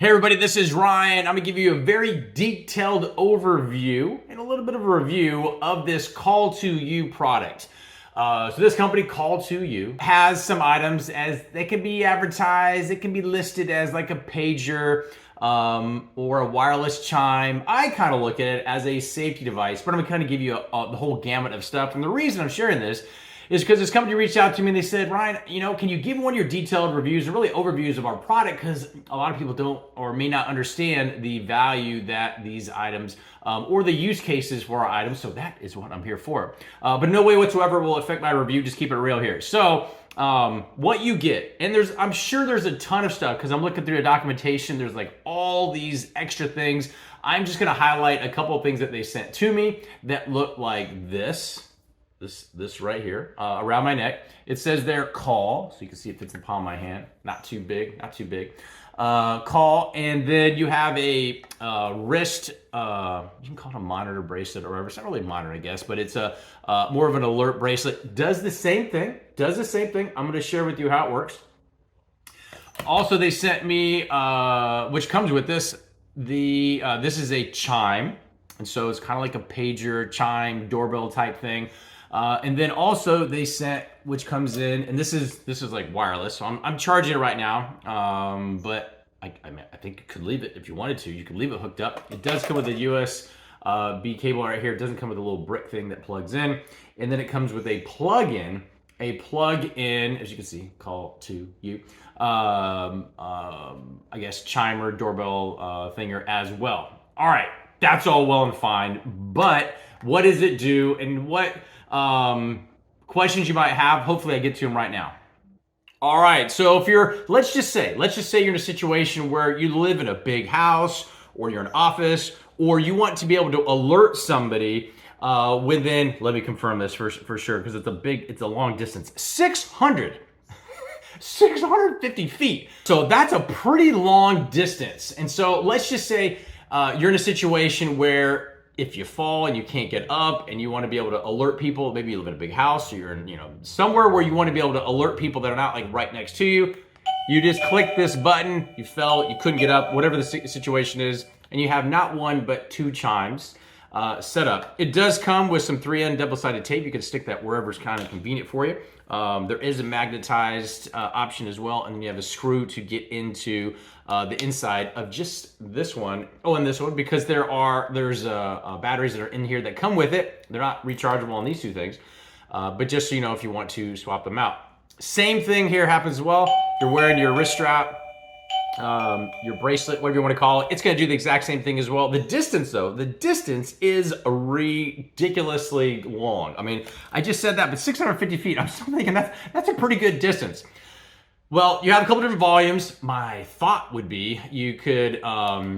Hey everybody, this is Ryan. I'm gonna give you a very detailed overview and a little bit of a review of this Call to You product. So this company, Call to You, has some items as they can be advertised. It can be listed as like a pager or a wireless chime. I kind of look at it as a safety device, but I'm gonna kind of give you the whole gamut of stuff. And the reason I'm sharing this is because this company reached out to me and they said, Ryan, can you give one of your detailed reviews or really overviews of our product? Because a lot of people don't or may not understand the value that these items or the use cases for our items. So that is what I'm here for. But no way whatsoever will affect my review. Just keep it real here. So what you get, and I'm sure there's a ton of stuff because I'm looking through the documentation. There's like all these extra things. I'm just gonna highlight a couple of things that they sent to me that look like this right here around my neck. It says there call, so you can see it fits in the palm of my hand. Not too big, not too big. Call, and then you have a wrist, you can call it a monitor bracelet or whatever. It's not really a monitor, I guess, but it's a more of an alert bracelet. Does the same thing. I'm gonna share with you how it works. Also, they sent me, which comes with this, this is a chime. And so it's kind of like a pager, chime, doorbell type thing. And then also they sent, which comes in, and this is like wireless. So I'm charging it right now, but I think you could leave it if you wanted to. You could leave it hooked up. It does come with a USB cable right here. It doesn't come with a little brick thing that plugs in. And then it comes with a plug-in, as you can see, Call to You. I guess chimer, doorbell thinger as well. All right, that's all well and fine, but what does it do and what questions you might have? Hopefully I get to them right now. All right, so if let's just say you're in a situation where you live in a big house or you're in an office or you want to be able to alert somebody within, let me confirm this for sure, because it's a long distance, 650 feet. So that's a pretty long distance. And so let's just say you're in a situation where if you fall and you can't get up and you want to be able to alert people, maybe you live in a big house or you're in, somewhere where you want to be able to alert people that are not like right next to you. You just click this button, you fell, you couldn't get up, whatever the situation is, and you have not one but two chimes set up. It does come with some 3N double-sided tape. You can stick that wherever's kind of convenient for you. There is a magnetized option as well, and then you have a screw to get into the inside of just this one. Oh, and this one, because there's batteries that are in here that come with it. They're not rechargeable on these two things, but just so you know if you want to swap them out. Same thing here happens as well. You're wearing your wrist strap, your bracelet, whatever you want to call it. It's going to do the exact same thing as well. The distance though, is ridiculously long. I mean, I just said that, but 650 feet, I'm still thinking that's a pretty good distance. Well, you have a couple different volumes. My thought would be you could, low,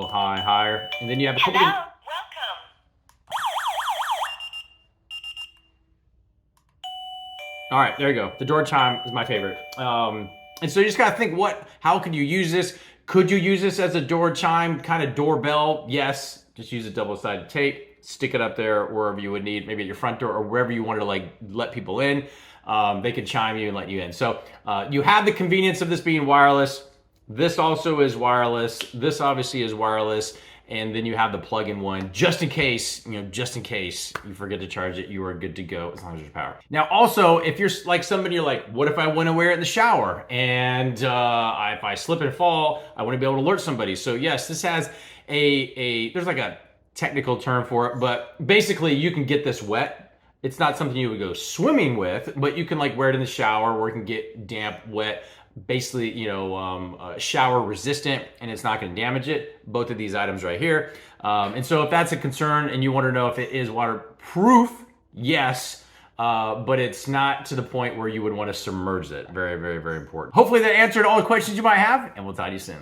high, higher, and then you have a couple different... All right, there you go. The door chime is my favorite. And so you just gotta think, how could you use this? Could you use this as a door chime, kind of doorbell? Yes, just use a double-sided tape, stick it up there wherever you would need, maybe at your front door or wherever you wanted to let people in. They could chime you and let you in. So you have the convenience of this being wireless. This also is wireless. This obviously is wireless. And then you have the plug-in one, just in case you forget to charge it, you are good to go as long as there's power. Now, also, if you're like somebody, you're like, what if I want to wear it in the shower? And if I slip and fall, I want to be able to alert somebody. So yes, this has there's like a technical term for it, but basically you can get this wet. It's not something you would go swimming with, but you can like wear it in the shower where it can get damp, wet, basically, shower resistant, and it's not going to damage it. Both of these items right here. And so if that's a concern and you want to know if it is waterproof, yes, but it's not to the point where you would want to submerge it. Very, very, very important. Hopefully that answered all the questions you might have, and we'll talk to you soon.